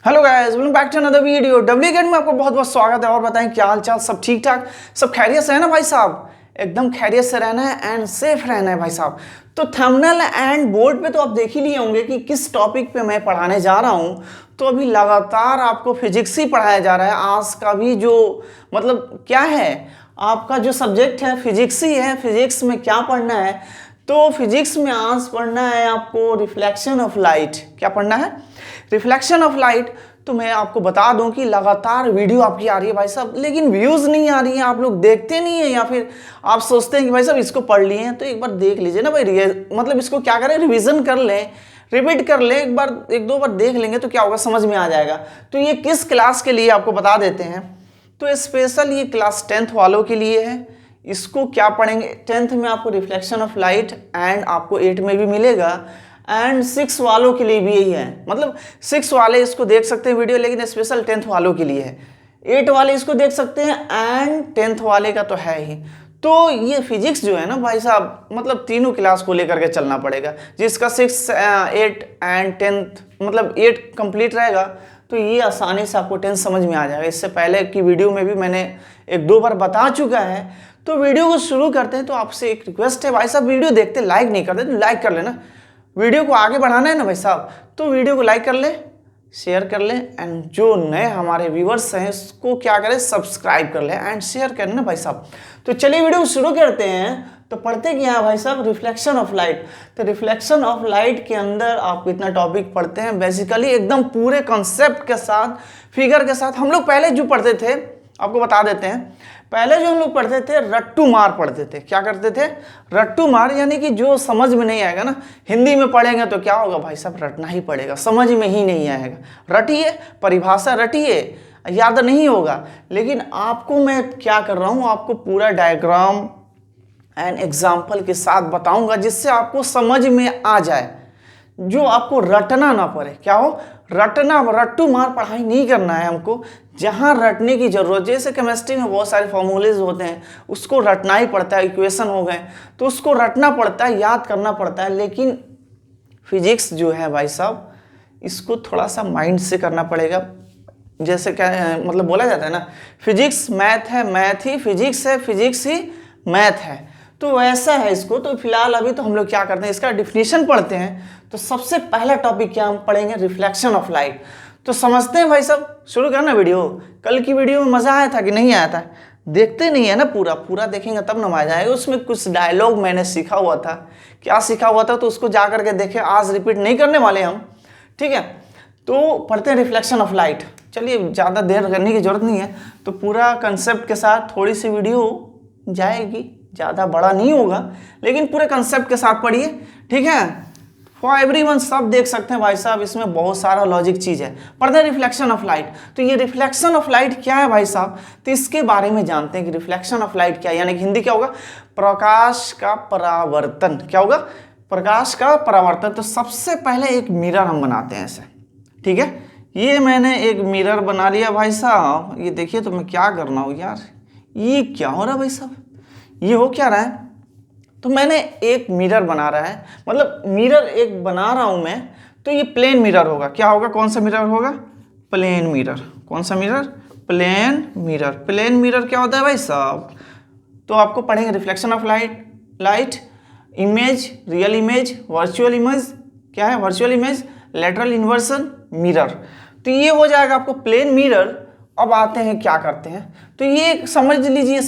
Hello guys, welcome back to another video. W gate में आपको बहुत बहुत स्वागत है। और बताएं क्या हाल चाल, सब ठीक ठाक, सब खैरियत से है ना भाई साहब? एकदम खैरियत से रहना है एंड सेफ रहना है भाई साहब। तो थंबनेल एंड बोर्ड पे तो आप देख ही लिए होंगे कि किस टॉपिक पे मैं पढ़ाने जा रहा हूँ। तो अभी लगातार आपको फिजिक्स ही पढ़ाया जा रहा है। आज का भी जो मतलब क्या है, आपका जो सब्जेक्ट है फिजिक्स ही है। फिजिक्स में क्या पढ़ना है? तो फिजिक्स में आज पढ़ना है आपको रिफ्लेक्शन ऑफ लाइट। क्या पढ़ना है? Reflection of light. तो मैं आपको बता दूं कि लगातार वीडियो आपकी आ रही है भाई साहब, लेकिन व्यूज़ नहीं आ रही हैं, आप लोग देखते नहीं है, या फिर आप सोचते हैं कि भाई साहब इसको पढ़ लिए हैं तो एक बार देख लीजिए ना भाई। मतलब इसको क्या करें, रिवीजन कर लें, रिपीट कर लें, एक बार एक दो बार देख लेंगे तो क्या होगा, समझ में आ जाएगा। तो ये किस क्लास के लिए आपको बता देते हैं। तो स्पेशल ये क्लास 10th वालों के लिए है। इसको क्या पढ़ेंगे, 10th में आपको रिफ्लेक्शन ऑफ लाइट एंड आपको 8 में भी मिलेगा एंड 6 वालों के लिए भी यही है। मतलब 6 वाले इसको देख सकते हैं वीडियो, लेकिन स्पेशल 10th वालों के लिए है। 8 वाले इसको देख सकते हैं एंड 10th वाले का तो है ही। तो ये फिजिक्स जो है ना भाई साहब, मतलब तीनों क्लास को लेकर के चलना पड़ेगा। जिसका 6, 8 एंड 10th मतलब 8 कंप्लीट रहेगा तो ये आसानी से आपको 10th समझ में आ जाएगा। इससे पहले की वीडियो में भी मैंने एक दो बार बता चुका है। तो वीडियो को शुरू करते हैं। तो आपसे एक रिक्वेस्ट है भाई साहब, वीडियो देखते लाइक नहीं करते तो लाइक कर लेना। वीडियो को आगे बढ़ाना है ना भाई साहब, तो वीडियो को लाइक कर ले, शेयर कर ले एंड जो नए हमारे व्यूवर्स हैं इसको क्या करें, सब्सक्राइब कर ले एंड शेयर करें ना भाई साहब। तो चलिए वीडियो को शुरू करते हैं। तो पढ़ते क्या है भाई साहब, रिफ्लेक्शन ऑफ लाइट। तो रिफ्लेक्शन ऑफ लाइट के अंदर आप इतना टॉपिक पढ़ते हैं बेसिकली एकदम पूरे कॉन्सेप्ट के साथ, फिगर के साथ। हम लोग पहले जो पढ़ते थे आपको बता देते हैं। पहले जो हम लोग पढ़ते थे रट्टू मार पढ़ते थे। क्या करते थे? रट्टू मार, यानी कि जो समझ में नहीं आएगा ना, हिंदी में पढ़ेंगे तो क्या होगा भाई साहब, रटना ही पड़ेगा, समझ में ही नहीं आएगा। रटिए, परिभाषा रटिए, याद नहीं होगा। लेकिन आपको मैं क्या कर रहा हूँ, आपको पूरा डायग्राम एंड एग्जाम्पल के साथ बताऊंगा जिससे आपको समझ में आ जाए, जो आपको रटना ना पड़े। क्या हो, रटना, रट्टू मार पढ़ाई नहीं करना है हमको। जहाँ रटने की जरूरत, जैसे केमिस्ट्री में बहुत सारे फॉर्मूलेज होते हैं उसको रटना ही पड़ता है, इक्वेशन हो गए तो उसको रटना पड़ता है, याद करना पड़ता है। लेकिन फिजिक्स जो है भाई साहब, इसको थोड़ा सा माइंड से करना पड़ेगा। जैसे क्या मतलब बोला जाता है ना, फिजिक्स मैथ है, मैथ ही फिजिक्स है, फिजिक्स ही मैथ है। तो वैसा है इसको। तो फिलहाल अभी तो हम लोग क्या करते हैं, इसका डिफिनीशन पढ़ते हैं। तो सबसे पहला टॉपिक क्या हम पढ़ेंगे, रिफ्लेक्शन ऑफ लाइट। तो समझते हैं भाई साहब, शुरू करना वीडियो। कल की वीडियो में मज़ा आया था कि नहीं आया था? देखते नहीं है ना, पूरा पूरा देखेंगे तब ना मजा आएगा। उसमें कुछ डायलॉग मैंने सीखा हुआ था। क्या सीखा हुआ था तो उसको जा करके देखें, आज रिपीट नहीं करने वाले हम, ठीक है? तो पढ़ते हैं रिफ्लेक्शन ऑफ लाइट। चलिए, ज़्यादा देर करने की जरूरत नहीं है। तो पूरा कंसेप्ट के साथ थोड़ी सी वीडियो जाएगी, ज़्यादा बड़ा नहीं होगा, लेकिन पूरे कंसेप्ट के साथ पढ़िए, ठीक है? फॉर एवरीवन, सब देख सकते हैं भाई साहब, इसमें बहुत सारा लॉजिक चीज़ है। पढ़ते हैं रिफ्लेक्शन ऑफ लाइट। तो ये रिफ्लेक्शन ऑफ लाइट क्या है भाई साहब, तो इसके बारे में जानते हैं कि रिफ्लेक्शन ऑफ लाइट क्या है। यानी कि हिंदी क्या होगा, प्रकाश का परावर्तन। क्या होगा? प्रकाश का परावर्तन। तो सबसे पहले एक मिरर हम बनाते हैं ऐसे, ठीक है? ये मैंने एक मिरर बना लिया भाई साहब। ये देखिए, तो मैं क्या कर रहा हूँ यार, ये क्या हो रहा है भाई साहब, ये हो क्या रहा है? तो मैंने एक मिरर बना रहा है, मतलब मिरर एक बना रहा हूं मैं। तो ये प्लेन मिरर होगा। क्या होगा, कौन सा मिरर होगा? Plane mirror. कौन सा mirror? Plane mirror. Plane mirror क्या होता है भाई साहब? तो आपको पढ़ेंगे reflection of light, image, real image, virtual image. क्या है? Virtual image, lateral inversion, mirror. तो ये हो जाएगा आपको प्लेन मिरर। अब आते हैं क्या करते हैं। तो ये समझ लीजिए,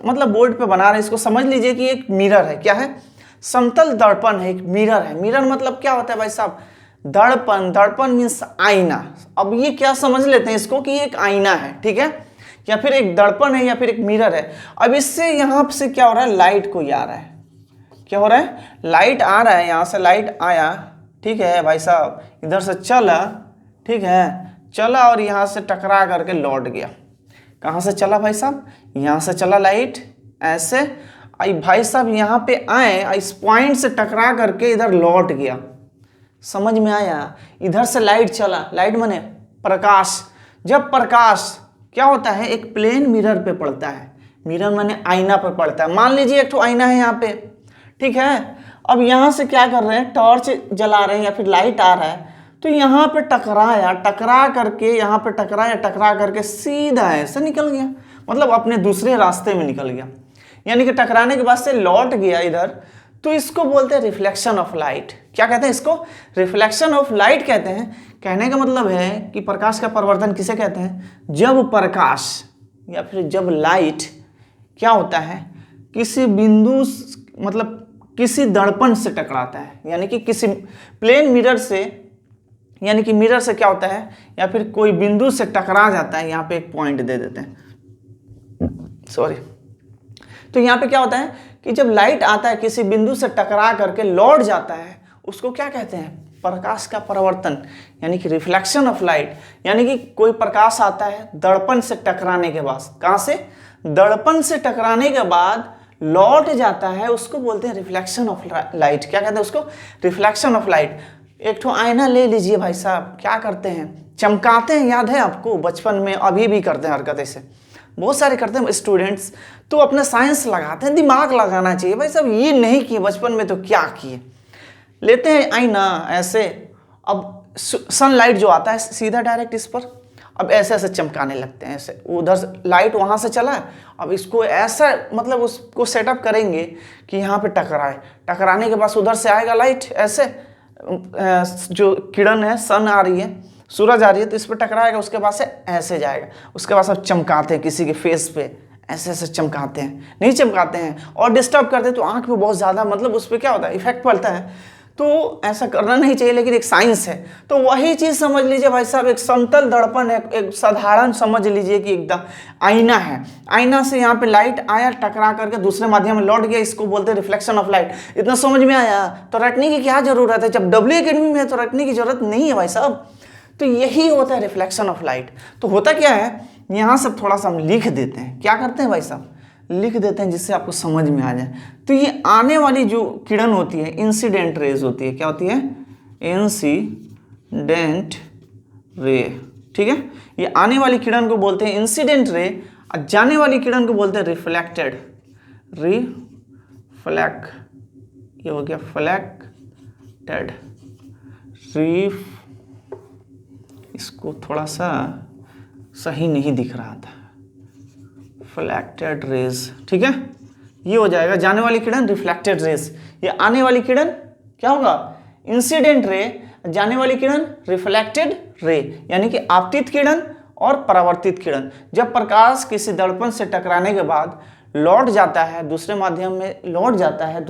मतलब बोर्ड पे बना रहे हैं, इसको समझ लीजिए कि एक मिरर है। क्या है? समतल दर्पण है, एक मिरर है। मिरर मतलब क्या होता है भाई साहब? दर्पण। दर्पण मीन्स आईना। अब ये क्या समझ लेते हैं इसको कि एक आईना है, ठीक है? या फिर एक दर्पण है या फिर एक मिरर है। अब इससे यहाँ से क्या हो रहा है, लाइट को आ रहा है। क्या हो रहा है? लाइट आ रहा है, यहाँ से लाइट आया, ठीक है भाई साहब, इधर से चला, ठीक है, चला और यहाँ से टकरा करके लौट गया। कहाँ से चला भाई साहब? यहाँ से चला लाइट ऐसे, आई भाई साहब यहाँ पे आए, इस पॉइंट से टकरा करके इधर लौट गया। समझ में आया? इधर से लाइट चला, लाइट माने प्रकाश। जब प्रकाश क्या होता है, एक प्लेन मिरर पे पड़ता है। मिरर माने आईना पर पड़ता है। मान लीजिए एक तो आईना है यहाँ पे, ठीक है? अब यहाँ से क्या कर रहे हैं, टॉर्च जला रहे हैं या फिर लाइट आ रहा है, तो यहाँ पे टकराया, टकरा करके यहाँ पे टकराया, टकरा करके सीधा ऐसे निकल गया, मतलब अपने दूसरे रास्ते में निकल गया, यानी कि टकराने के बाद से लौट गया इधर। तो इसको बोलते हैं रिफ्लेक्शन ऑफ लाइट। क्या कहते हैं इसको? रिफ्लेक्शन ऑफ लाइट कहते हैं। कहने का मतलब है कि प्रकाश का परावर्तन किसे कहते हैं? जब प्रकाश या फिर जब लाइट क्या होता है, किसी बिंदु मतलब किसी दर्पण से टकराता है, यानी कि किसी प्लेन मिरर से, यानी कि मिरर से क्या होता है, या फिर कोई बिंदु से टकरा जाता है। यहाँ पे एक पॉइंट दे देते हैं, सॉरी। तो यहाँ पे क्या होता है कि जब लाइट आता है किसी बिंदु से टकरा करके लौट जाता है, उसको क्या कहते हैं? प्रकाश का परावर्तन, यानी कि रिफ्लेक्शन ऑफ लाइट। यानी कि कोई प्रकाश आता है दर्पण से टकराने के बाद, कहाँ से? दर्पण से टकराने के बाद लौट जाता है, उसको बोलते हैं रिफ्लेक्शन ऑफ लाइट। क्या कहते हैं उसको? Reflection of light. एक ठो आईना ले लीजिए भाई साहब, क्या करते हैं? चमकाते हैं, याद है आपको? बचपन में, अभी भी करते हैं हरकत ऐसे, बहुत सारे करते हैं स्टूडेंट्स। तो अपना साइंस लगाते हैं, दिमाग लगाना चाहिए भाई साहब, ये नहीं किए बचपन में तो क्या किए। लेते हैं आईना ऐसे, अब सनलाइट जो आता है सीधा डायरेक्ट इस पर, अब ऐसे ऐसे चमकाने लगते हैं, ऐसे उधर से लाइट वहाँ से चला, अब इसको ऐसा मतलब उसको सेटअप करेंगे कि यहाँ पे टकराए, टकराने के बाद उधर से आएगा लाइट ऐसे, जो किरण है, सन आ रही है, सूरज आ रही है, तो इस पर टकराएगा, उसके बाद से ऐसे जाएगा, उसके बाद सब चमकाते हैं किसी के फेस पे, ऐसे ऐसे चमकाते हैं, नहीं चमकाते हैं और डिस्टर्ब करते हैं तो आँख पे बहुत ज़्यादा मतलब उस पर क्या होता है, इफेक्ट पड़ता है। तो ऐसा करना नहीं चाहिए, लेकिन एक साइंस है। तो वही चीज़ समझ लीजिए भाई साहब, एक समतल दर्पण है, एक साधारण समझ लीजिए कि एकदम आईना है, आईना से यहाँ पे लाइट आया, टकरा करके दूसरे माध्यम में लौट गया, इसको बोलते हैं रिफ्लेक्शन ऑफ लाइट। इतना समझ में आया? तो रटने की क्या जरूरत है, जब W एकेडमी में है तो रटने की जरूरत नहीं है भाई साहब। तो यही होता है रिफ्लेक्शन ऑफ लाइट। तो होता क्या है, यहाँ से थोड़ा सा हम लिख देते हैं, क्या करते हैं भाई साहब, लिख देते हैं जिससे आपको समझ में आ जाए। तो ये आने वाली जो किरण होती है, इंसिडेंट रेज होती है, क्या होती है? इंसिडेंट रे, ठीक है। ये आने वाली किरण को बोलते हैं इंसिडेंट रे, और जाने वाली किरण को बोलते हैं रिफ्लेक्टेड, ये हो गया फ्लैक्टेड, इसको थोड़ा सा सही नहीं दिख रहा था, फ्लैक्टेड रेज, ठीक है। ये हो जाएगा जाने वाली किरण रिफ्लेक्टेड रेज, ये आने वाली किरण क्या होगा? इंसिडेंट रे, जाने वाली किरण रिफ्लेक्टेड रे, यानी कि आपतित किरण और परावर्तित किरण। जब प्रकाश किसी दर्पण से टकराने के बाद लौट जाता है, दूसरे माध्यम में लौट जाता है,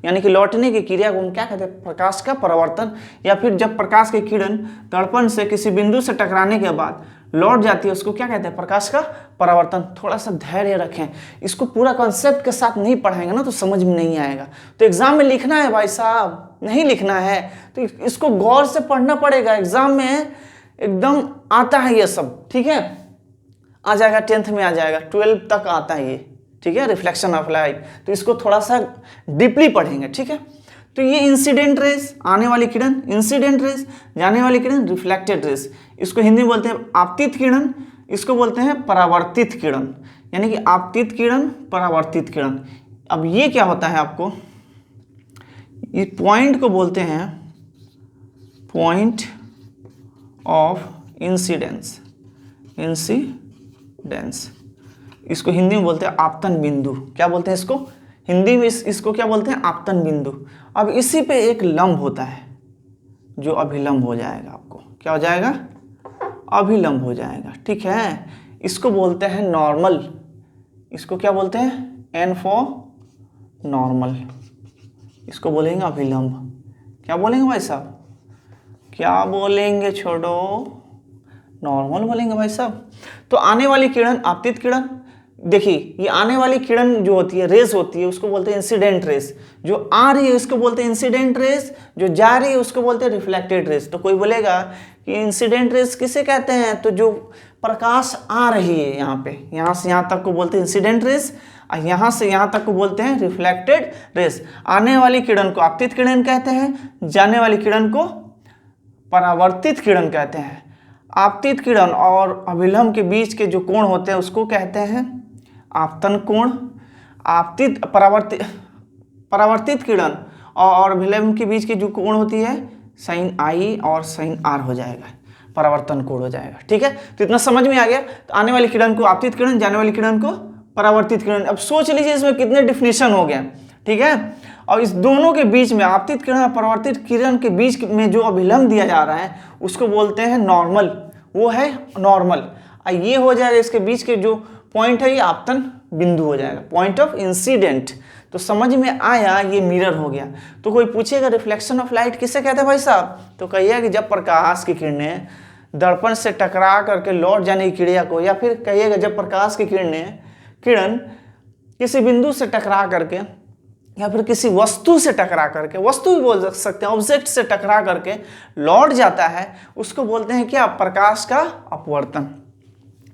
यानी कि लौटने की क्रिया को हम क्या कहते हैं? प्रकाश का परावर्तन। या फिर जब प्रकाश की किरण दर्पण से किसी बिंदु से टकराने के बाद लौट जाती है, उसको क्या कहते हैं? प्रकाश का परावर्तन। थोड़ा सा धैर्य रखें, इसको पूरा कॉन्सेप्ट के साथ नहीं पढ़ाएंगे ना तो समझ में नहीं आएगा। तो एग्जाम में लिखना है भाई साहब, नहीं लिखना है तो इसको गौर से पढ़ना पड़ेगा, एग्जाम में एकदम आता है ये सब, ठीक है। आ जाएगा, 10th में आ जाएगा, 12 तक आता है ये, ठीक है, रिफ्लेक्शन ऑफ लाइट। तो इसको थोड़ा सा डीपली पढ़ेंगे, ठीक है। तो ये इंसिडेंट रेस, आने वाली किरण, इंसिडेंट रेस, जाने वाली किरण रिफ्लेक्टेड रेस। इसको हिंदी में बोलते हैं आपतित किरण, इसको बोलते हैं परावर्तित किरण, यानी कि आपतित किरण, परावर्तित किरण। अब ये क्या होता है आपको, इस पॉइंट को बोलते हैं पॉइंट ऑफ इंसिडेंस, इसको हिंदी में बोलते हैं आपतन बिंदु। क्या बोलते हैं इसको हिंदी में? इसको क्या बोलते हैं? आपतन बिंदु। अब इसी पे एक लंब होता है जो अभिलंब हो जाएगा, आपको क्या हो जाएगा? अभिलंब हो जाएगा, ठीक है। इसको बोलते हैं नॉर्मल, इसको क्या बोलते हैं? N फॉर नॉर्मल, इसको बोलेंगे अभिलंब। क्या बोलेंगे भाई साहब? क्या बोलेंगे? छोड़ो, नॉर्मल बोलेंगे भाई साहब। तो आने वाली किरण आपतित किरण, देखिए ये आने वाली किरण जो होती है, रेस होती है, उसको बोलते हैं इंसिडेंट रेस। जो आ रही है उसको बोलते हैं इंसिडेंट रेस, जो जा रही है उसको बोलते हैं रिफ्लेक्टेड रेस। तो कोई बोलेगा कि इंसिडेंट रेस किसे कहते हैं? तो जो प्रकाश आ रही है यहाँ पे, यहाँ से यहाँ तक को बोलते हैं इंसिडेंट रेस, और यहाँ से यहाँ तक को बोलते हैं रिफ्लेक्टेड रेस। आने वाली किरण को आपतित किरण कहते हैं, जाने वाली किरण को परावर्तित किरण कहते हैं। आपतित किरण और अभिलंब के बीच के जो कोण होते हैं उसको कहते हैं आपतन कोण। परावर्तित किरण और अभिलंब के बीच की जो कोण होती है साइन आई और साइन आर हो जाएगा, परावर्तन कोण हो जाएगा। ठीक है, तो इतना समझ में आ गया। तो आने वाली किरण को आपतित किरण, जाने वाली किरण को परावर्तित किरण। अब सोच लीजिए इसमें कितने डिफिनेशन हो गए। ठीक है, और इस दोनों के बीच में, आपतित किरण और परावर्तित किरण के बीच में जो अभिलंब दिया जा रहा है उसको बोलते हैं नॉर्मल, वो है नॉर्मल। ये हो जाएगा, इसके बीच के जो पॉइंट है ये आपतन बिंदु हो जाएगा, पॉइंट ऑफ इंसिडेंट। तो समझ में आया, ये मिरर हो गया। तो कोई पूछेगा रिफ्लेक्शन ऑफ लाइट किसे कहते हैं भाई साहब, तो कहिएगा कि जब प्रकाश की किरणें दर्पण से टकरा करके लौट जाने की क्रिया को, या फिर कहिएगा जब प्रकाश की किरण किसी बिंदु से टकरा करके या फिर किसी वस्तु से टकरा करके, वस्तु भी बोल सकते हैं, ऑब्जेक्ट से टकरा करके लौट जाता है, उसको बोलते हैं क्या, प्रकाश का अपवर्तन।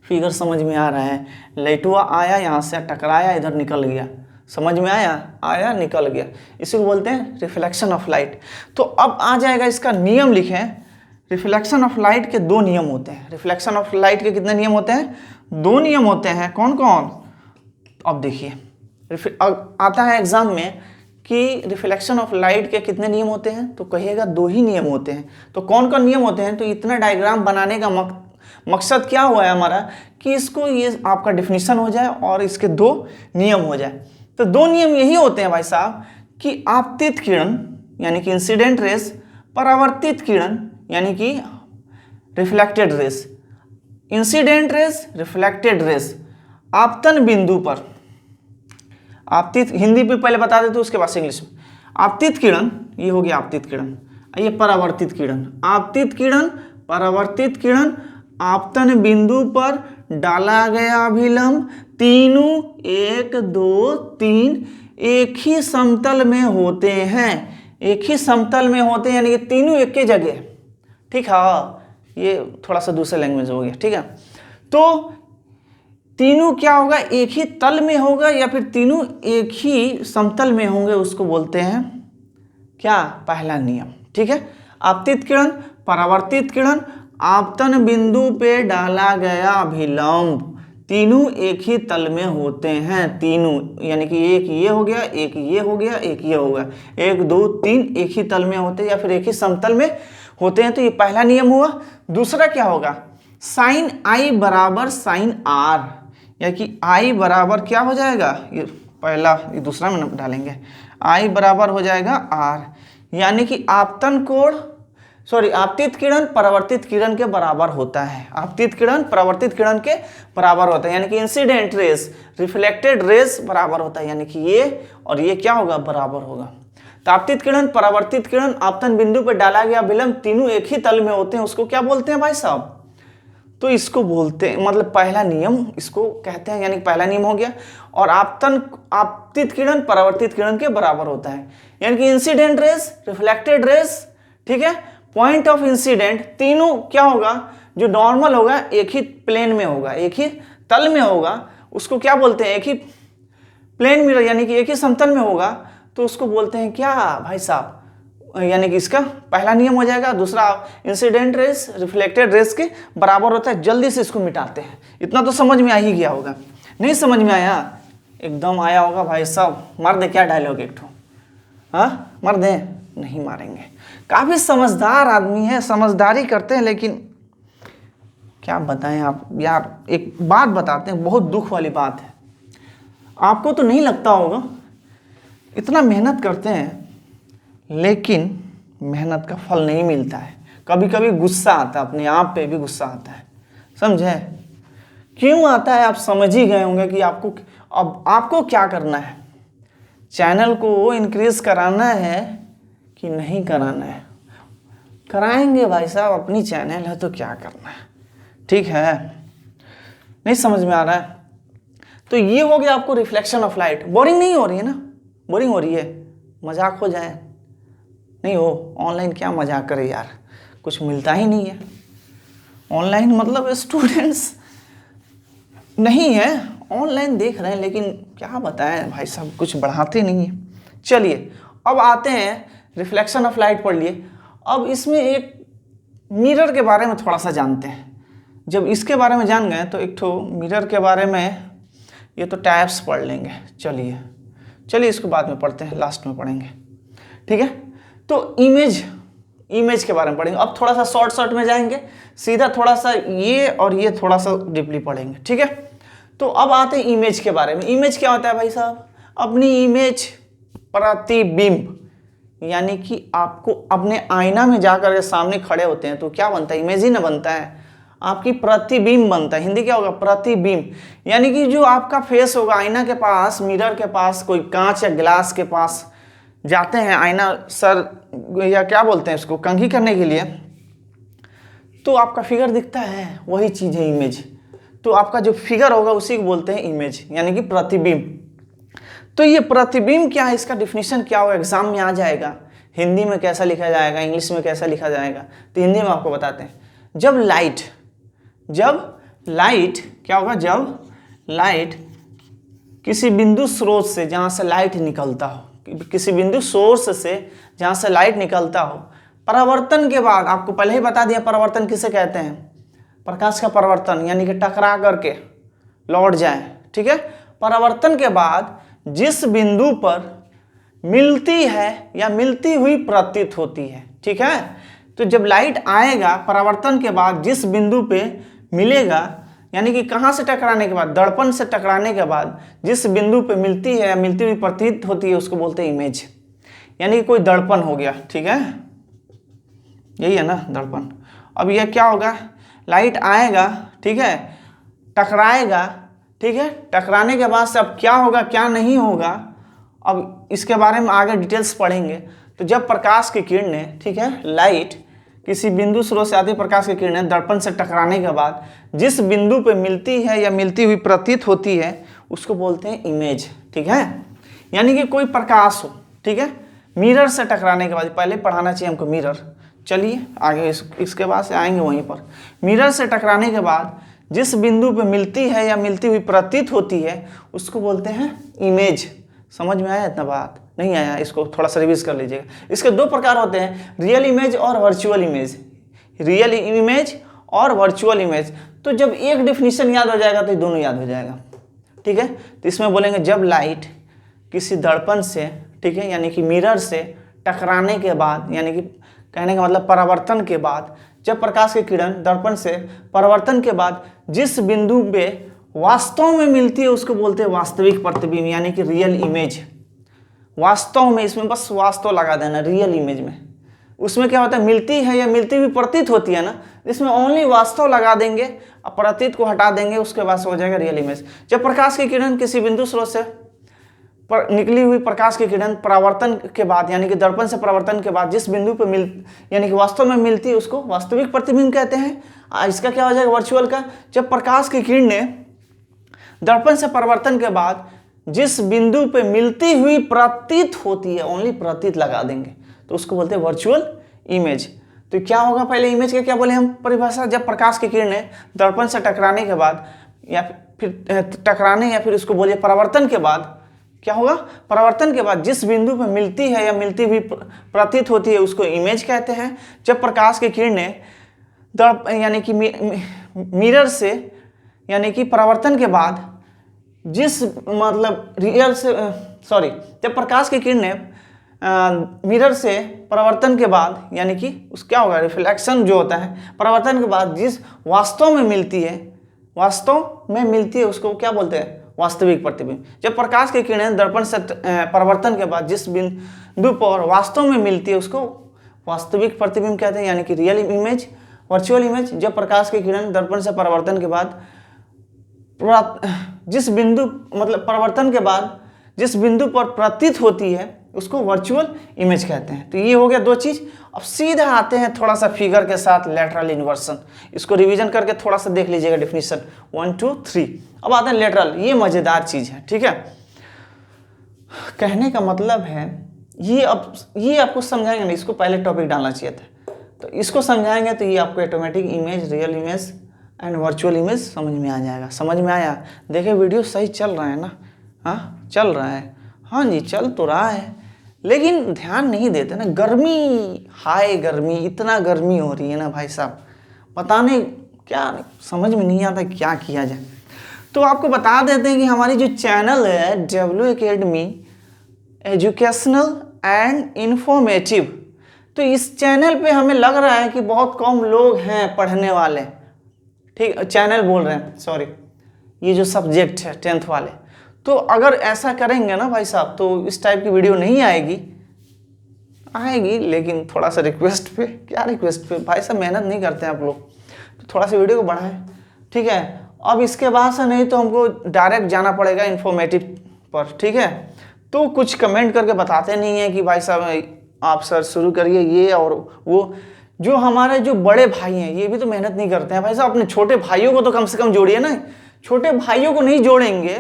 फिगर समझ में आ रहा है, लाइटुआ आया यहाँ से टकराया, इधर निकल गया, समझ में आया, आया निकल गया, इसी को बोलते हैं रिफ्लेक्शन ऑफ लाइट। तो अब आ जाएगा इसका नियम लिखें। रिफ्लेक्शन ऑफ लाइट के दो नियम होते हैं। रिफ्लेक्शन ऑफ लाइट के कितने नियम होते हैं, दो नियम होते हैं। कौन कौन, अब देखिए आता है एग्जाम में कि रिफ्लेक्शन ऑफ लाइट के कितने नियम होते हैं, तो कहिएगा दो ही नियम होते हैं। तो कौन कौन नियम होते हैं, तो इतना डायग्राम बनाने का मकसद क्या हुआ है हमारा, कि इसको ये आपका डिफिनीशन हो जाए और इसके दो नियम हो जाए। तो दो नियम यही होते हैं भाई साहब कि आपतित किरण यानी कि इंसिडेंट रेस, परावर्तित किरण यानी कि reflected rays. Incident rays, reflected rays, आपतन बिंदु पर, आपतित हिंदी में पहले बता देते उसके बाद इंग्लिश में। आपतित किरण, ये हो गया आपतित किरण, ये परावर्तित किरण। आपतित किरण, परावर्तित किरण, आपतन बिंदु पर डाला गया अभिलंब, तीनों 1 2 3 एक ही समतल में होते हैं, एक ही समतल में होते हैं, यानी कि तीनों एक ही जगह। ठीक है, ये थोड़ा सा दूसरे लैंग्वेज हो गया। ठीक है, तो तीनों क्या होगा, एक ही तल में होगा या फिर तीनों एक ही समतल में होंगे, उसको बोलते हैं क्या, पहला नियम। ठीक है, आपतित किरण, परावर्तित किरण, आपतन बिंदु पे डाला गया अभिलंब, तीनों एक ही तल में होते हैं। तीनों यानी कि एक ये हो गया, एक ये हो गया, एक ये हो गया, 1 2 3 एक ही तल में होते हैं या फिर एक ही समतल में होते हैं। तो ये पहला नियम हुआ। दूसरा क्या होगा, साइन आई बराबर साइन आर, या कि आई बराबर क्या हो जाएगा, ये पहला, ये दूसरा में डालेंगे, आई बराबर हो जाएगा आर, यानी कि आपतन कोण, सॉरी आपतित किरण परावर्तित किरण के बराबर होता है। आपतित किरण परावर्तित किरण के बराबर होता है, यानी कि इंसिडेंट रेस रिफ्लेक्टेड रेस बराबर होता है, यानी कि ये और ये क्या होगा, बराबर होगा। तो आपतित किरण, परावर्तित किरण, आपतन बिंदु पर डाला गया अभिलंब, तीनों एक ही तल में होते हैं, उसको क्या बोलते हैं भाई साहब, तो इसको बोलते हैं, मतलब पहला नियम इसको कहते हैं, यानी पहला नियम हो गया। और आपतित किरण परावर्तित किरण के बराबर होता है, यानी कि इंसिडेंट रेस, रिफ्लेक्टेड रेस, ठीक है, पॉइंट ऑफ इंसिडेंट, तीनों क्या होगा, जो नॉर्मल होगा एक ही प्लेन में होगा, एक ही तल में होगा, उसको क्या बोलते हैं, एक ही प्लेन मिरर, यानी कि एक ही समतल में होगा, तो उसको बोलते हैं क्या भाई साहब, यानी कि इसका पहला नियम हो जाएगा। दूसरा इंसिडेंट रेस रिफ्लेक्टेड रेस के बराबर होता है। जल्दी से इसको मिटाते हैं। इतना तो समझ में आ ही गया होगा, नहीं समझ में आया, एकदम आया होगा भाई साहब। मार दे क्या डायलॉग एक ठो, हाँ मार दे, नहीं मारेंगे। काफ़ी समझदार आदमी है, समझदारी करते हैं, लेकिन क्या बताएं आप यार, एक बात बताते हैं, बहुत दुख वाली बात है। आपको तो नहीं लगता होगा, इतना मेहनत करते हैं लेकिन मेहनत का फल नहीं मिलता है। कभी कभी गुस्सा आता है, अपने आप पे भी गुस्सा आता है, समझे क्यों आता है, आप समझ ही गए होंगे कि आपको अब आपको क्या करना है, चैनल को इंक्रीज कराना है कि नहीं कराना है। कराएंगे भाई साहब, अपनी चैनल है तो क्या करना है, ठीक है, नहीं समझ में आ रहा है। तो ये हो गया आपको रिफ्लेक्शन ऑफ लाइट। बोरिंग नहीं हो रही है ना, बोरिंग हो रही है, मजाक हो जाए नहीं हो, ऑनलाइन क्या मजाक करे यार, कुछ मिलता ही नहीं है ऑनलाइन, मतलब स्टूडेंट्स नहीं है, ऑनलाइन देख रहे हैं, लेकिन क्या बताएं भाई साहब, कुछ बढ़ाते नहीं है। चलिए अब आते हैं, रिफ्लेक्शन ऑफ लाइट पढ़ लिए, अब इसमें एक मिरर के बारे में थोड़ा सा जानते हैं। जब इसके बारे में जान गए तो एक ठो मिरर के बारे में, ये तो टाइप्स पढ़ लेंगे, चलिए इसको बाद में पढ़ते हैं, लास्ट में पढ़ेंगे, ठीक है। तो इमेज इमेज के बारे में पढ़ेंगे। अब थोड़ा सा शॉर्ट में जाएंगे, सीधा थोड़ा सा ये और ये थोड़ा सा डीपली पढ़ेंगे, ठीक है। तो अब आते हैं इमेज के बारे में। इमेज क्या होता है भाई साहब? अपनी इमेज, प्रतिबिंब, यानी कि आपको अपने आईना में जाकर के सामने खड़े होते हैं तो क्या बनता है? इमेज ही ना बनता है, आपकी प्रतिबिंब बनता है। हिंदी क्या होगा? प्रतिबिंब। यानी कि जो आपका फेस होगा, आईना के पास, मिरर के पास, कोई कांच या ग्लास के पास जाते हैं, आईना सर या क्या बोलते हैं इसको, कंघी करने के लिए, तो आपका फिगर दिखता है, वही चीज़ है इमेज। तो आपका जो फिगर होगा उसी को बोलते हैं इमेज, यानी कि प्रतिबिंब। तो ये प्रतिबिंब क्या है, इसका डिफिनीशन क्या होगा, एग्जाम में आ जाएगा। हिंदी में कैसा लिखा जाएगा, इंग्लिश में कैसा लिखा जाएगा, तो हिंदी में आपको बताते हैं। जब लाइट क्या होगा? जब लाइट किसी बिंदु स्रोत से, जहाँ से लाइट निकलता हो, किसी बिंदु सोर्स से जहाँ से लाइट निकलता हो, परावर्तन के बाद, आपको पहले ही बता दिया परावर्तन किसे कहते हैं, प्रकाश का परावर्तन, यानी कि टकरा करके लौट जाए, ठीक है। परावर्तन के बाद जिस बिंदु पर मिलती है या मिलती हुई प्रतीत होती है, ठीक है। तो जब लाइट आएगा, परावर्तन के बाद जिस बिंदु पे मिलेगा, यानी कि कहाँ से टकराने के बाद, दर्पण से टकराने के बाद जिस बिंदु पे मिलती है या मिलती हुई प्रतीत होती है, उसको बोलते हैं इमेज। यानी कि कोई दर्पण हो गया, ठीक है, यही है ना दर्पण। अब यह क्या होगा, लाइट आएगा, ठीक है, टकराएगा, ठीक है, टकराने के बाद से अब क्या होगा क्या नहीं होगा, अब इसके बारे में आगे डिटेल्स पढ़ेंगे। तो जब प्रकाश की किरणें, ठीक है, लाइट किसी बिंदु स्रोत से आती प्रकाश की किरणें दर्पण से टकराने के बाद जिस बिंदु पे मिलती है या मिलती हुई प्रतीत होती है, उसको बोलते हैं इमेज, ठीक है। यानी कि कोई प्रकाश हो, ठीक है, मिरर से टकराने के बाद, पहले पढ़ाना चाहिए हमको मिरर, चलिए आगे इसके बाद से आएंगे वहीं पर। मिरर से टकराने के बाद जिस बिंदु पे मिलती है या मिलती हुई प्रतीत होती है, उसको बोलते हैं इमेज। समझ में आया? इतना बात नहीं आया, इसको थोड़ा सा रिवीज कर लीजिएगा। इसके दो प्रकार होते हैं, रियल इमेज और वर्चुअल इमेज। रियल इमेज और वर्चुअल इमेज। तो जब एक डिफिनीशन याद हो जाएगा तो ये दोनों याद हो जाएगा, ठीक है। तो इसमें बोलेंगे जब लाइट किसी दर्पण से, ठीक है, यानी कि मिरर से टकराने के बाद, यानी कि कहने का मतलब परावर्तन के बाद, जब प्रकाश की किरण दर्पण से परावर्तन के बाद जिस बिंदु पे वास्तव में मिलती है, उसको बोलते हैं वास्तविक प्रतिबिंब, यानी कि रियल इमेज। वास्तव में, इसमें बस वास्तव लगा देना, रियल इमेज में। उसमें क्या होता है, मिलती है या मिलती हुई प्रतीत होती है ना, इसमें ओनली वास्तव लगा देंगे, अब प्रतीत को हटा देंगे, उसके बाद से हो जाएगा रियल इमेज। जब प्रकाश की किरण किसी बिंदु स्रोत से निकली हुई प्रकाश की किरण परावर्तन के बाद, यानी कि दर्पण से परावर्तन के बाद जिस बिंदु पे यानी कि वास्तव में मिलती है, उसको वास्तविक प्रतिबिंब कहते हैं। इसका क्या हो जाएगा वर्चुअल का, जब प्रकाश की किरणें दर्पण से परावर्तन के बाद जिस बिंदु पे मिलती हुई प्रतीत होती है, ओनली प्रतीत लगा देंगे, तो उसको बोलते हैं वर्चुअल इमेज। तो क्या होगा, पहले इमेज के क्या बोले हम परिभाषा, जब प्रकाश की किरणें दर्पण से टकराने के बाद या फिर टकराने या फिर उसको बोलिए परावर्तन के बाद क्या होगा, परावर्तन के बाद जिस बिंदु पर मिलती है या मिलती हुई प्रतीत होती है, उसको इमेज कहते हैं। जब प्रकाश की किरणें यानी कि मिरर से, यानी कि परावर्तन के बाद जिस मतलब रियल से जब प्रकाश की किरणें मिरर से परावर्तन के बाद, यानी कि उस क्या होगा, रिफ्लेक्शन जो होता है, परावर्तन के बाद जिस वास्तव में मिलती है उसको क्या बोलते हैं, वास्तविक प्रतिबिंब। जब प्रकाश की किरणें दर्पण से परावर्तन के बाद जिस बिंदु पर वास्तव में मिलती है, उसको वास्तविक प्रतिबिंब कहते हैं, यानी कि रियल इमेज, वर्चुअल इमेज। जब प्रकाश की किरण दर्पण से परावर्तन के बाद जिस बिंदु मतलब परावर्तन के बाद जिस बिंदु पर प्रतीत होती है, उसको वर्चुअल इमेज कहते हैं। तो ये हो गया दो चीज। अब सीधा आते हैं थोड़ा सा फिगर के साथ, लेटरल इन्वर्सन। इसको रिवीजन करके थोड़ा सा देख लीजिएगा डिफिनीशन 1 2 3। अब आते हैं लेटरल, ये मजेदार चीज है, ठीक है। कहने का मतलब है ये आपको समझाएंगे नहीं, इसको पहले टॉपिक डालना चाहिए था, तो इसको समझाएंगे तो ये आपको automatic image, real image and virtual image समझ में आ जाएगा। समझ में आया? देखिए वीडियो सही चल रहा है ना, हाँ चल रहा है, हाँ जी चल तो रहा है, लेकिन ध्यान नहीं देते ना। गर्मी, हाय गर्मी, इतना गर्मी हो रही है ना भाई साहब, पता नहीं क्या, समझ में नहीं आता क्या किया जाए। तो आपको बता देते हैं कि हमारी जो चैनल है W Academy educational and informative, तो इस चैनल पे हमें लग रहा है कि बहुत कम लोग हैं पढ़ने वाले, ठीक, चैनल बोल रहे हैं सॉरी, ये जो सब्जेक्ट है 10th वाले। तो अगर ऐसा करेंगे ना भाई साहब तो इस टाइप की वीडियो नहीं आएगी, लेकिन थोड़ा सा रिक्वेस्ट पे, क्या रिक्वेस्ट पे भाई साहब, मेहनत नहीं करते हैं आप लोग, तो थोड़ा सा वीडियो को बढ़ाएं, ठीक है। अब इसके बाद से नहीं तो हमको डायरेक्ट जाना पड़ेगा इन्फॉर्मेटिव पर, ठीक है। तो कुछ कमेंट करके बताते नहीं है कि भाई साहब आप सर शुरू करिए ये और वो। जो हमारे जो बड़े भाई हैं ये भी तो मेहनत नहीं करते हैं भाई साहब, अपने छोटे भाइयों को तो कम से कम जोड़िए ना। छोटे भाइयों को नहीं जोड़ेंगे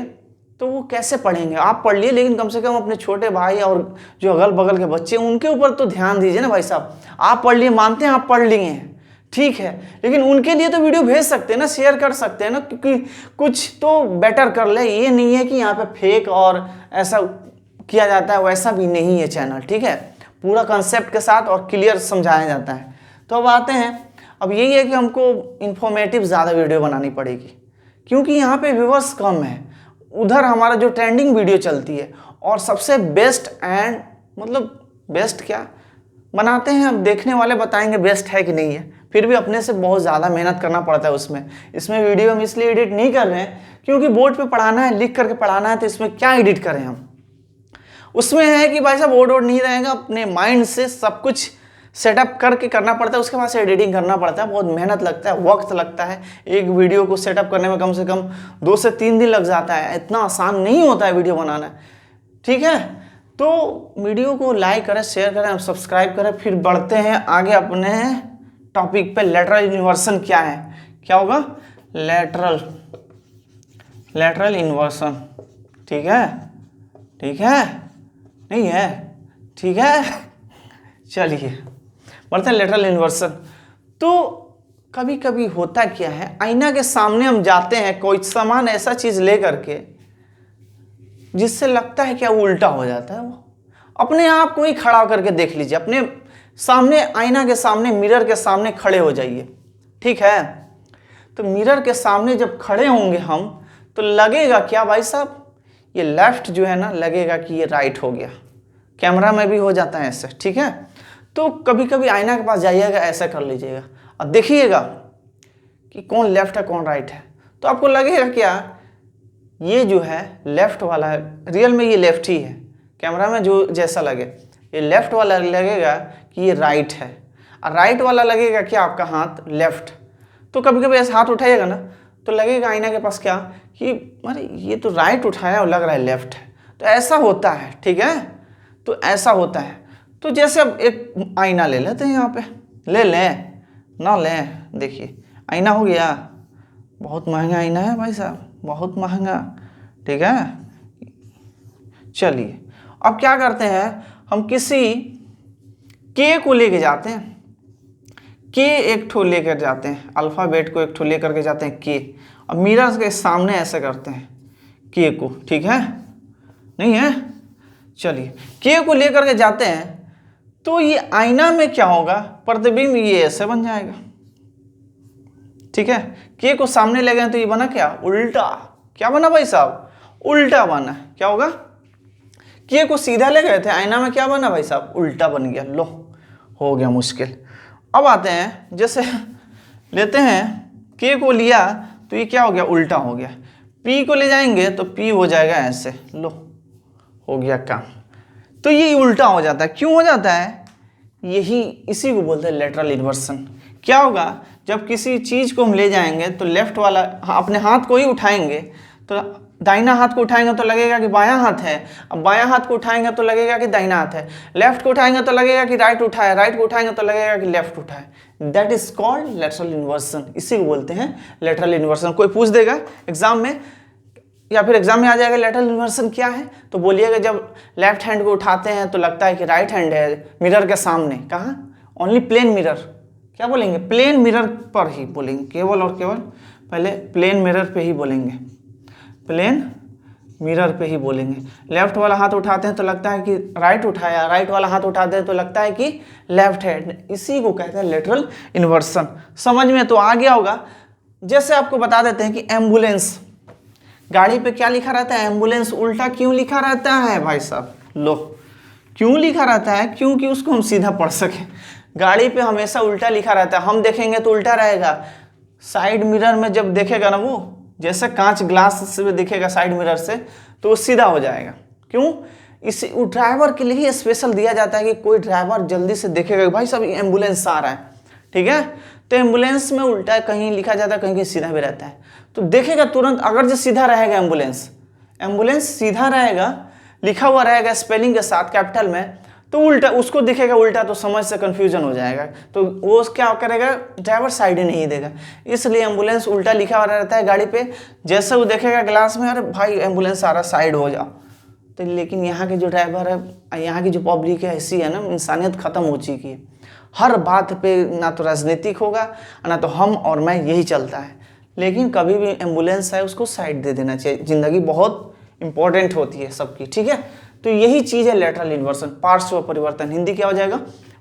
तो वो कैसे पढ़ेंगे। आप पढ़ लिए लेकिन कम से कम अपने छोटे भाई और जो अगल बगल के बच्चे उनके ऊपर तो ध्यान दीजिए ना भाई साहब। आप पढ़ लिए, मानते हैं आप पढ़ लिए हैं, ठीक है, लेकिन उनके लिए तो वीडियो भेज सकते हैं ना, शेयर कर सकते हैं ना, क्योंकि कुछ तो बेटर कर ले। ये नहीं है कि यहाँ पे फेक और ऐसा किया जाता है, वैसा भी नहीं है चैनल, ठीक है। पूरा कंसेप्ट के साथ और क्लियर समझाया जाता है। तो अब आते हैं, अब यही है कि हमको इन्फॉर्मेटिव ज़्यादा वीडियो बनानी पड़ेगी क्योंकि यहाँ पे व्यूअर्स कम है। उधर हमारा जो ट्रेंडिंग वीडियो चलती है और सबसे बेस्ट एंड मतलब बेस्ट क्या बनाते हैं, अब देखने वाले बताएंगे बेस्ट है कि नहीं है, फिर भी अपने से बहुत ज़्यादा मेहनत करना पड़ता है इसमें वीडियो हम इसलिए एडिट नहीं कर रहे हैं क्योंकि बोर्ड पे पढ़ाना है, लिख करके पढ़ाना है, तो इसमें क्या एडिट करें हम। उसमें है कि भाई साहब बोर्ड वोर्ड नहीं रहेगा, अपने माइंड से सब कुछ सेटअप करके करना पड़ता है, उसके बाद से एडिटिंग करना पड़ता है, बहुत मेहनत लगता है, वक्त लगता है। एक वीडियो को सेटअप करने में कम से कम 2 से 3 दिन लग जाता है, इतना आसान नहीं होता है वीडियो बनाना, ठीक है। तो वीडियो को लाइक करें, शेयर करें, सब्सक्राइब करें। फिर बढ़ते हैं आगे अपने टॉपिक पे। लेटरल इन्वर्सन क्या है, क्या होगा, लेटरल इन्वर्सन, ठीक है, ठीक है, नहीं है, ठीक है, चलिए बढ़ते हैं लेटरल इन्वर्सन। तो कभी कभी होता क्या है, आईना के सामने हम जाते हैं कोई सामान ऐसा चीज लेकर के जिससे लगता है क्या उल्टा हो जाता है। वो अपने आप को ही खड़ा करके देख लीजिए, अपने सामने आईना के सामने, मिरर के सामने खड़े हो जाइए, ठीक है। तो मिरर के सामने जब खड़े होंगे हम तो लगेगा क्या भाई साहब, ये लेफ्ट जो है ना, लगेगा कि ये राइट हो गया। कैमरा में भी हो जाता है ऐसे, ठीक है। तो कभी कभी आईना के पास जाइएगा, ऐसा कर लीजिएगा और देखिएगा कि कौन लेफ्ट है कौन राइट है। तो आपको लगेगा क्या, ये जो है लेफ्ट वाला है, रियल में ये लेफ्ट ही है, कैमरा में जो जैसा लगे, ये लेफ्ट वाला लगेगा कि ये राइट है, और राइट वाला लगेगा कि आपका हाथ लेफ्ट। तो कभी कभी ऐसे हाथ उठाइएगा ना तो लगेगा आईना के पास क्या कि अरे ये तो राइट उठाया और लग रहा है लेफ्ट है। तो ऐसा होता है, ठीक है, तो ऐसा होता है। तो जैसे अब एक आईना ले लेते हैं, यहाँ पे ले लें ना लें, देखिए आईना हो गया, बहुत महंगा आईना है भाई साहब, बहुत महंगा, ठीक है। चलिए अब क्या करते हैं, हम किसी के को लेके जाते हैं, के एक ठो लेकर जाते हैं, अल्फ़ाबेट को एक ठो लेकर के जाते हैं के। अब मिरर के सामने ऐसे करते हैं के को, ठीक है, नहीं है, चलिए के को लेकर के जाते हैं तो ये आईना में क्या होगा, प्रतिबिंब ये ऐसे बन जाएगा, ठीक है। के को सामने ले गए तो ये बना क्या, उल्टा। क्या बना भाई साहब, उल्टा बना। क्या होगा, के को सीधा ले गए थे, आईना में क्या बना भाई साहब, उल्टा बन गया। लो हो गया मुश्किल। अब आते हैं, जैसे लेते हैं के को लिया तो ये क्या हो गया, उल्टा हो गया। पी को ले जाएंगे तो पी हो जाएगा ऐसे, लो हो गया काम। तो ये उल्टा हो जाता है, क्यों हो जाता है, यही इसी को बोलते हैं लेटरल इन्वर्सन। क्या होगा, जब किसी चीज़ को हम ले जाएंगे तो लेफ्ट वाला अपने हाथ को ही उठाएंगे, तो दाहिना हाथ को उठाएंगे तो लगेगा कि बायां हाथ है, अब बायां हाथ को उठाएंगे तो लगेगा कि दाहिना हाथ है, लेफ्ट को उठाएंगे तो लगेगा कि राइट उठाए, राइट को उठाएंगे तो लगेगा कि लेफ्ट उठाए। That is called lateral inversion, इसी को बोलते हैं लेटरल इन्वर्सन। कोई पूछ देगा एग्जाम में या फिर एग्जाम में आ जाएगा लेटरल इन्वर्सन क्या है, तो बोलिएगा जब लेफ्ट हैंड को उठाते हैं तो लगता है कि राइट हैंड है मिरर के सामने। कहाँ, ओनली प्लेन मिरर, क्या बोलेंगे, प्लेन मिरर पर ही बोलेंगे, केवल और केवल पहले प्लेन मिरर पे ही बोलेंगे, प्लेन मिरर पे ही बोलेंगे। लेफ्ट वाला हाथ उठाते हैं तो लगता है कि राइट उठाया, राइट वाला हाथ उठाते हैं तो लगता है कि लेफ्ट है, इसी को कहते हैं लेटरल इन्वर्सन। समझ में तो आ गया होगा। जैसे आपको बता देते हैं कि एम्बुलेंस, गाड़ी पे क्या लिखा रहता है, एम्बुलेंस, उल्टा क्यों लिखा रहता है भाई साहब, लो क्यों लिखा रहता है? क्योंकि उसको हम सीधा पढ़ सकें। गाड़ी पे हमेशा उल्टा लिखा रहता है, हम देखेंगे तो उल्टा रहेगा। साइड मिरर में जब देखेगा ना, वो जैसे कांच ग्लास से दिखेगा साइड मिरर से, तो वो सीधा हो जाएगा। क्यों? इसी ड्राइवर के लिए ही स्पेशल दिया जाता है कि कोई ड्राइवर जल्दी से देखेगा भाई साहब एम्बुलेंस आ रहा है, ठीक है। तो एम्बुलेंस में उल्टा कहीं लिखा जाता है, कहीं सीधा भी रहता है, तो देखेगा तुरंत। अगर जो सीधा रहेगा एम्बुलेंस सीधा रहेगा, लिखा हुआ रहेगा स्पेलिंग के साथ कैपिटल में, तो उल्टा उसको दिखेगा उल्टा, तो समझ से कंफ्यूजन हो जाएगा। तो वो क्या करेगा, ड्राइवर साइड ही नहीं देगा। इसलिए एम्बुलेंस उल्टा लिखा हुआ रहता है गाड़ी पे। जैसे वो देखेगा ग्लास में, अरे भाई एम्बुलेंस आ रहा, साइड हो जाओ। तो लेकिन यहाँ के जो ड्राइवर है, यहाँ की जो पब्लिक है, ऐसी है ना, इंसानियत खत्म हो चुकी है। हर बात पे ना तो राजनीतिक होगा, ना तो हम और मैं, यही चलता है। लेकिन कभी भी एम्बुलेंस है उसको साइड दे देना चाहिए। ज़िंदगी बहुत इंपॉर्टेंट होती है सबकी, ठीक है। तो यही चीज़ है लेटरल इन्वर्सन, पार्श्व परिवर्तन। हिंदी क्या हो जाएगा?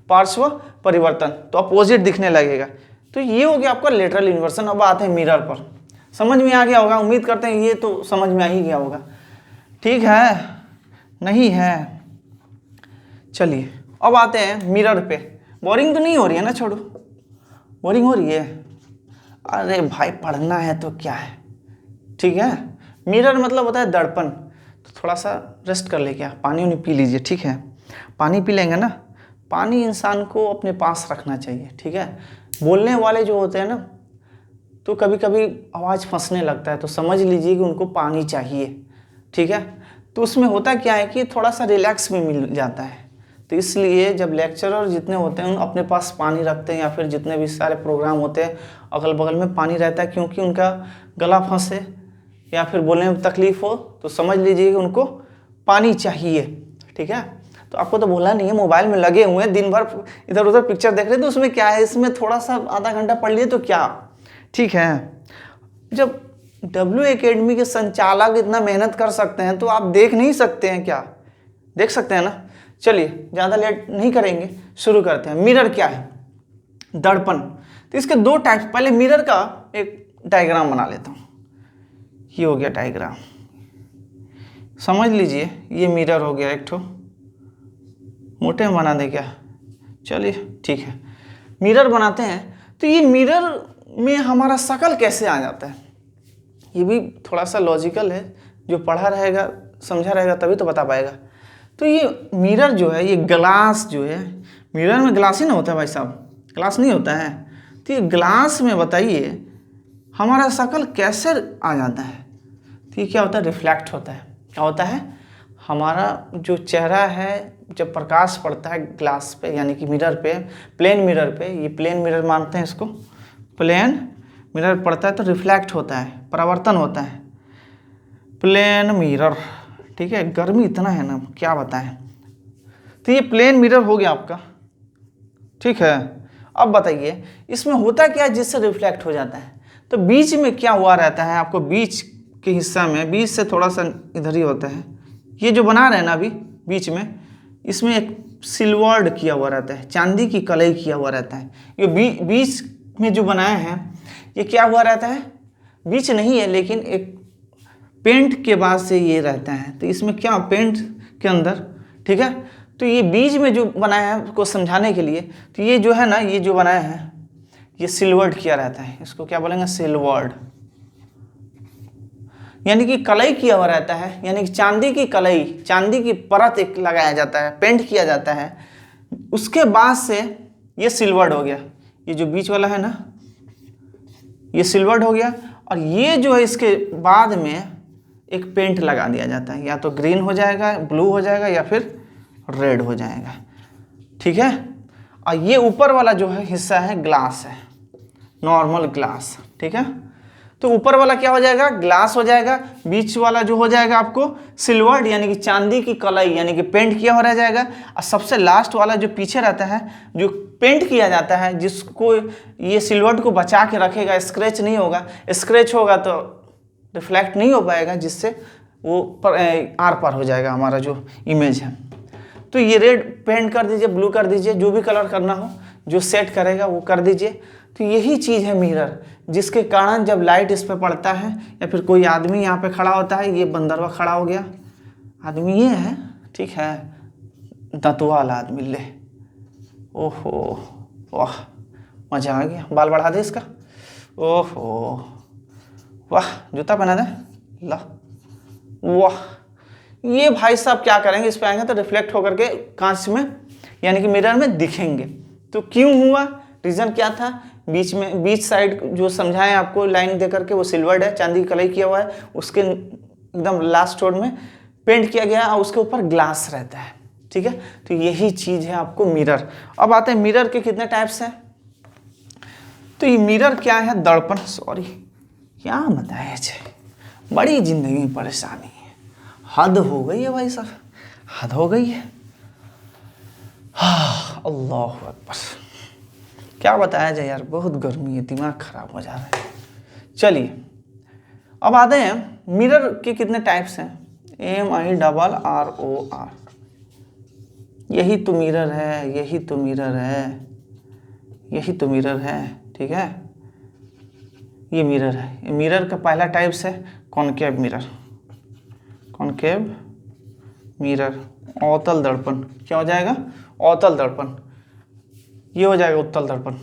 पार्श्व परिवर्तन। तो अपोजिट दिखने लगेगा। तो ये हो गया आपका लेटरल इन्वर्सन। अब आते हैं मिरर पर। समझ में आ गया होगा, उम्मीद करते हैं ये तो समझ में आ ही गया होगा, ठीक है? नहीं है? चलिए अब आते हैं मिरर पे। बोरिंग तो नहीं हो रही है ना? छोड़ो, बोरिंग हो रही है? अरे भाई पढ़ना है तो क्या है, ठीक है। मिरर मतलब होता है दर्पण। तो थोड़ा सा रेस्ट कर ले, क्या पानी उनी पी लीजिए, ठीक है। पानी पी लेंगे ना। पानी इंसान को अपने पास रखना चाहिए, ठीक है। बोलने वाले जो होते हैं ना, तो कभी कभी आवाज़ फंसने लगता है, तो समझ लीजिए कि उनको पानी चाहिए, ठीक है। तो उसमें होता क्या है कि थोड़ा सा रिलैक्स भी मिल जाता है। तो इसलिए जब लेक्चरर जितने होते हैं अपने पास पानी रखते हैं, या फिर जितने भी सारे प्रोग्राम होते हैं अगल बगल में पानी रहता है, क्योंकि उनका गला फंसे या फिर बोलने में तकलीफ हो, तो समझ लीजिए कि उनको पानी चाहिए, ठीक है। तो आपको तो बोला नहीं है, मोबाइल में लगे हुए हैं, दिन भर इधर उधर पिक्चर देख रहे हैं, तो उसमें क्या है, इसमें थोड़ा सा आधा घंटा पढ़ लिए तो क्या, ठीक है। जब W एकेडमी के संचालक इतना मेहनत कर सकते हैं, तो आप देख नहीं सकते हैं क्या? देख सकते हैं ना। चलिए ज़्यादा लेट नहीं करेंगे, शुरू करते हैं। मिरर क्या है? दर्पण। तो इसके दो टाइप्स। पहले मिरर का एक डायग्राम बना लेता हूँ। ये हो गया डायग्राम, समझ लीजिए। ये मिरर हो गया एक ठो, मोटे में बना दे क्या? चलिए ठीक है, मिरर बनाते हैं। तो ये मिरर में हमारा शक्ल कैसे आ जाता है, ये भी थोड़ा सा लॉजिकल है। जो पढ़ा रहेगा, समझा रहेगा, तभी तो बता पाएगा। तो ये मिरर जो है, ये ग्लास जो है, मिरर में ग्लास ही ना होता है भाई साहब, ग्लास नहीं होता है। तो ये ग्लास में बताइए हमारा शक्ल कैसे आ जाता है? तो ये क्या होता है? रिफ्लेक्ट होता है। क्या होता है? हमारा जो चेहरा है, जब प्रकाश पड़ता है ग्लास पे, यानी कि मिरर पे, प्लेन मिरर पे, ये प्लेन मिरर मानते हैं इसको, प्लेन मिरर पड़ता है तो रिफ्लेक्ट होता है, परावर्तन होता है, प्लेन मिरर, ठीक है। गर्मी इतना है ना, क्या बताएं। तो ये प्लेन मिरर हो गया आपका, ठीक है। अब बताइए इसमें होता क्या है जिससे रिफ्लेक्ट हो जाता है? तो बीच में क्या हुआ रहता है आपको? बीच के हिस्सा में, बीच से थोड़ा सा इधर ही होता है, ये जो बना रहे हैं ना अभी बीच में, इसमें एक सिल्वर्ड किया हुआ रहता है, चांदी की कलई किया हुआ रहता है। ये बीच में जो बनाए हैं, ये क्या हुआ रहता है? बीच नहीं है, लेकिन एक पेंट के बाद से ये रहता है। तो इसमें क्या, पेंट के अंदर, ठीक है। तो ये बीच में जो बनाया है उसको समझाने के लिए, तो ये जो है ना, ये जो बनाया है, ये सिल्वर्ड किया रहता है। इसको क्या बोलेंगे? सिल्वर्ड, यानी कि कलई किया हुआ रहता है, यानी कि चांदी की कलई, चांदी की परत एक लगाया जाता है, पेंट किया जाता है। उसके बाद से ये सिल्वर्ड हो गया। ये जो बीच वाला है ना, ये सिल्वर्ड हो गया। और ये जो है, इसके बाद में एक पेंट लगा दिया जाता है, या तो ग्रीन हो जाएगा, ब्लू हो जाएगा, या फिर रेड हो जाएगा, ठीक है। और ये ऊपर वाला जो है हिस्सा है, ग्लास है, नॉर्मल ग्लास, ठीक है। तो ऊपर वाला क्या हो जाएगा? ग्लास हो जाएगा। बीच वाला जो हो जाएगा आपको सिल्वर्ड, यानी कि चांदी की कलई, यानी कि पेंट किया हो रह जाएगा। और सबसे लास्ट वाला जो पीछे रहता है, जो पेंट किया जाता है, जिसको ये सिल्वर्ड को बचा के रखेगा, स्क्रैच नहीं होगा। स्क्रैच होगा तो रिफ्लेक्ट नहीं हो पाएगा, जिससे वो आर पार हो जाएगा हमारा जो इमेज है। तो ये रेड पेंट कर दीजिए, ब्लू कर दीजिए, जो भी कलर करना हो, जो सेट करेगा वो कर दीजिए। तो यही चीज़ है मिरर, जिसके कारण जब लाइट इस पर पड़ता है, या फिर कोई आदमी यहाँ पे खड़ा होता है, ये बंदरवा खड़ा हो गया, आदमी ये है, ठीक है, दंतवाल आदमी ले। ओहो वाह, मज़ा आ गया। बाल बढ़ा दे इसका। ओहो वाह, जूता पहना दे ला। वाह, ये भाई साहब क्या करेंगे, इस पे आएंगे तो रिफ्लेक्ट होकर के कांच में यानी कि मिरर में दिखेंगे। तो क्यों हुआ, रीज़न क्या था, बीच साइड जो समझाएं आपको लाइन दे करके, वो सिल्वर्ड है, चांदी की कलई किया हुआ है, उसके एकदम लास्ट टोन में पेंट किया गया और उसके ऊपर ग्लास रहता है। ठीक है, तो यही चीज़ है आपको मिरर। अब आते हैं मिरर के कितने टाइप्स हैं। तो ये मिरर क्या है, दर्पण, सॉरी क्या बताया जाए, बड़ी जिंदगी में परेशानी है, हद हो गई है भाई साहब, हद हो गई है। हाँ, अल्लाह अकबर, क्या बताया जाए यार, बहुत गर्मी है, दिमाग खराब हो जा रहा है। चलिए अब आते हैं मिरर के कितने टाइप्स हैं। MIRROR, यही तो मिरर है, यही तो मिरर है, यही तो मिरर है। ठीक है, ये मिरर है। मिरर का पहला टाइप्स है कॉनकेव मिरर। कॉनकेव मिरर, अवतल दर्पण, क्या हो जाएगा, अवतल दर्पण। ये हो जाएगा उत्तल दर्पण,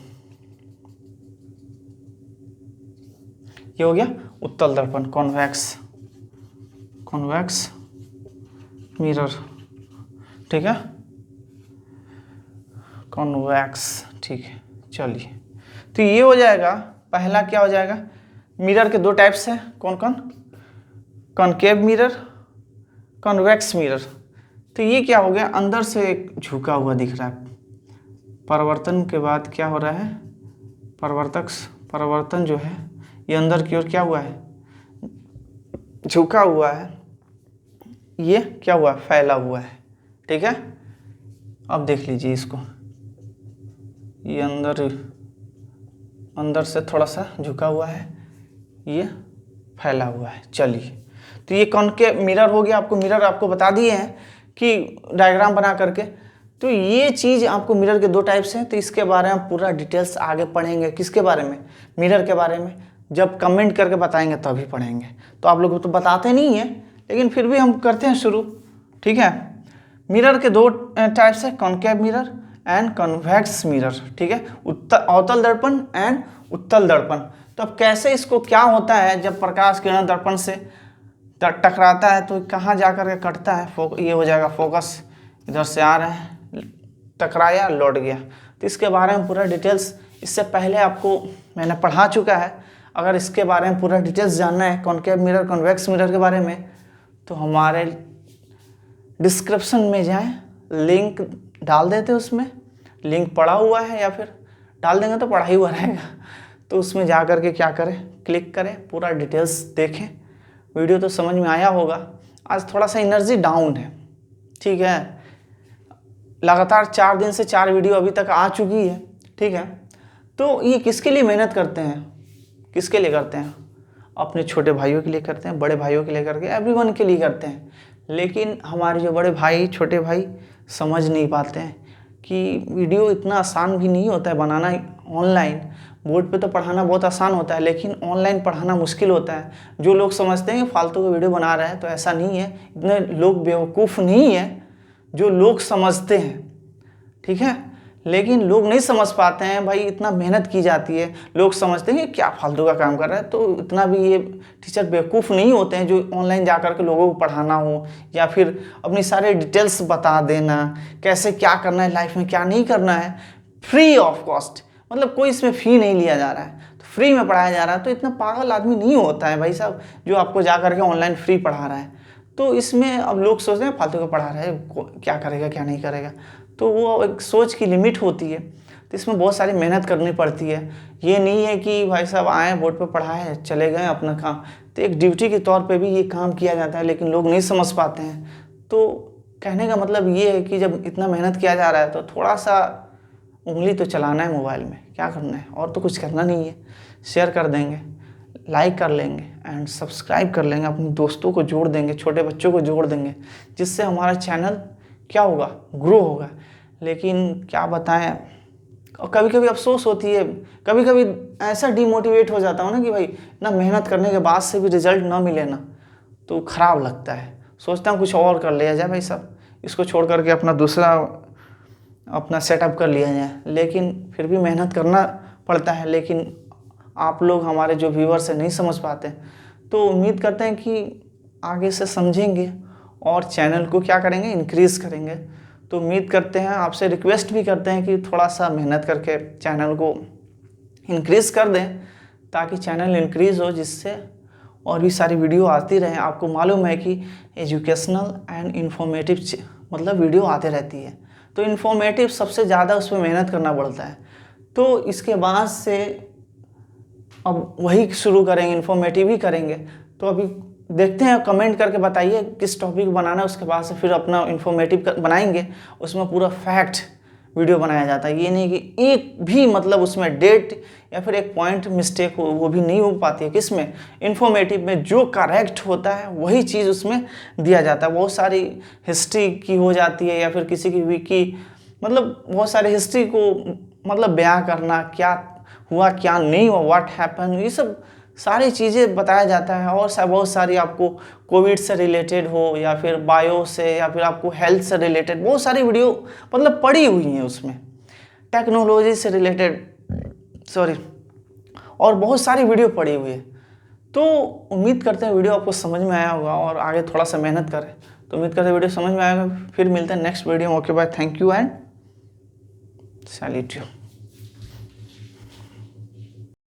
ये हो गया उत्तल दर्पण। कॉन्वेक्स, कॉन्वेक्स मिरर, ठीक है, कॉन्वेक्स, ठीक है। चलिए, तो ये हो जाएगा पहला, क्या हो जाएगा, मिरर के दो टाइप्स हैं, कौन कौन, कॉनकेव मिरर, कॉन्वेक्स मिरर। तो ये क्या हो गया, अंदर से एक झुका हुआ दिख रहा है, परावर्तन के बाद क्या हो रहा है, परावर्तन जो है ये अंदर की ओर क्या हुआ है, झुका हुआ है, ये क्या हुआ, फैला हुआ है। ठीक है, अब देख लीजिए इसको, ये अंदर से थोड़ा सा झुका हुआ है, ये फैला हुआ है। चलिए, तो ये कॉनकेव मिरर हो गया। आपको मिरर आपको बता दिए हैं कि डायग्राम बना करके। तो ये चीज़ आपको मिरर के दो टाइप्स हैं, तो इसके बारे में पूरा डिटेल्स आगे पढ़ेंगे। किसके बारे में, मिरर के बारे में, जब कमेंट करके बताएंगे तभी पढ़ेंगे। तो आप लोग तो बताते नहीं हैं, लेकिन फिर भी हम करते हैं शुरू। ठीक है, मिरर के दो टाइप्स है, concave mirror and convex mirror. ठीक है, अवतल दर्पण एंड उत्तल दर्पण। तो अब कैसे इसको, क्या होता है जब प्रकाश किरण दर्पण से टकराता है तो कहाँ जा कर के कटता है, ये हो जाएगा फोकस, इधर से आ रहा है, टकराया, लौट गया। तो इसके बारे में पूरा डिटेल्स इससे पहले आपको मैंने पढ़ा चुका है। अगर इसके बारे में पूरा डिटेल्स जानना है, कॉनकेव मिरर, कॉन्वेक्स मिरर के बारे में, तो हमारे डिस्क्रिप्शन में जाएं, लिंक डाल देते, उसमें लिंक पड़ा हुआ है, या फिर डाल देंगे तो पड़ा ही हुआ रहेगा। तो उसमें जा कर के क्या करें, क्लिक करें, पूरा डिटेल्स देखें। वीडियो तो समझ में आया होगा। आज थोड़ा सा एनर्जी डाउन है, ठीक है, लगातार 4 दिन से 4 वीडियो अभी तक आ चुकी है। ठीक है, तो ये किसके लिए मेहनत करते हैं, किसके लिए करते हैं, अपने छोटे भाइयों के लिए करते हैं, बड़े भाइयों के लिए करके एवरीवन के लिए करते हैं। लेकिन हमारे जो बड़े भाई, छोटे भाई समझ नहीं पाते हैं कि वीडियो इतना आसान भी नहीं होता है बनाना। ऑनलाइन बोर्ड पे तो पढ़ाना बहुत आसान होता है, लेकिन ऑनलाइन पढ़ाना मुश्किल होता है। जो लोग समझते हैं कि फालतू का वीडियो बना रहे हैं, तो ऐसा नहीं है। इतने लोग बेवकूफ़ नहीं है जो लोग समझते हैं। ठीक है, लेकिन लोग नहीं समझ पाते हैं भाई, इतना मेहनत की जाती है, लोग समझते हैं कि क्या फालतू का काम कर रहा है। तो इतना भी ये टीचर बेवकूफ़ नहीं होते हैं जो ऑनलाइन जा कर के लोगों को पढ़ाना हो, या फिर अपनी सारे डिटेल्स बता देना, कैसे क्या करना है लाइफ में, क्या नहीं करना है, फ्री ऑफ कॉस्ट, मतलब कोई इसमें फ़ी नहीं लिया जा रहा है, तो फ्री में पढ़ाया जा रहा है। तो इतना पागल आदमी नहीं होता है भाई साहब जो आपको जा कर के ऑनलाइन फ्री पढ़ा रहा है। तो इसमें अब लोग सोचते हैं फालतू का पढ़ा रहा है, क्या करेगा क्या नहीं करेगा। तो वो एक सोच की लिमिट होती है। तो इसमें बहुत सारी मेहनत करनी पड़ती है। ये नहीं है कि भाई साहब आए बोर्ड पे पढ़ाए चले गए अपना काम। तो एक ड्यूटी के तौर पे भी ये काम किया जाता है, लेकिन लोग नहीं समझ पाते हैं। तो कहने का मतलब ये है कि जब इतना मेहनत किया जा रहा है तो थोड़ा सा उंगली तो चलाना है मोबाइल में, क्या करना है, और तो कुछ करना नहीं है। शेयर कर देंगे, लाइक कर लेंगे एंड सब्सक्राइब कर लेंगे, अपने दोस्तों को जोड़ देंगे, छोटे बच्चों को जोड़ देंगे, जिससे हमारा चैनल क्या होगा, ग्रो होगा। लेकिन क्या बताएं, और कभी कभी अफसोस होती है, कभी कभी ऐसा डिमोटिवेट हो जाता हूँ ना कि भाई इतना मेहनत करने के बाद से भी रिजल्ट ना मिले ना, तो ख़राब लगता है। सोचता हूँ कुछ और कर लिया जाए भाई साहब, इसको छोड़ करके अपना दूसरा अपना सेटअप कर लिया जाए, लेकिन फिर भी मेहनत करना पड़ता है। लेकिन आप लोग हमारे जो व्यूअर्स हैं नहीं समझ पाते, तो उम्मीद करते हैं कि आगे से समझेंगे और चैनल को क्या करेंगे, इंक्रीज़ करेंगे। तो उम्मीद करते हैं, आपसे रिक्वेस्ट भी करते हैं कि थोड़ा सा मेहनत करके चैनल को इंक्रीज़ कर दें, ताकि चैनल इंक्रीज़ हो, जिससे और भी सारी वीडियो आती रहें। आपको मालूम है कि एजुकेशनल एंड इन्फॉर्मेटिव मतलब वीडियो आते रहती है, तो इन्फॉर्मेटिव सबसे ज़्यादा उसमें मेहनत करना पड़ता है। तो इसके बाद से अब वही शुरू करेंगे, इन्फॉर्मेटिव ही करेंगे। तो अभी देखते हैं, कमेंट करके बताइए किस टॉपिक बनाना है, उसके बाद से फिर अपना इन्फॉर्मेटिव बनाएंगे। उसमें पूरा फैक्ट वीडियो बनाया जाता है, ये नहीं कि एक भी मतलब उसमें डेट या फिर एक पॉइंट मिस्टेक हो, वो भी नहीं हो पाती है। किसमें, इन्फॉर्मेटिव में जो करेक्ट होता है वही चीज़ उसमें दिया जाता है। बहुत सारी हिस्ट्री की हो जाती है या फिर किसी की विकी, मतलब बहुत सारी हिस्ट्री को मतलब बयां करना, क्या हुआ क्या नहीं हुआ, व्हाट हैपन, ये सब सारी चीज़ें बताया जाता है। और बहुत सारी आपको कोविड से रिलेटेड हो या फिर बायो से या फिर आपको हेल्थ से रिलेटेड बहुत सारी वीडियो मतलब पड़ी हुई हैं उसमें, टेक्नोलॉजी से रिलेटेड और बहुत सारी वीडियो पड़ी हुई है। तो उम्मीद करते हैं वीडियो आपको समझ में आया होगा और आगे थोड़ा सा मेहनत करें। तो उम्मीद करते हैं वीडियो समझ में आएगा। फिर मिलते हैं नेक्स्ट वीडियो में। Okay bye, thank you and salute you.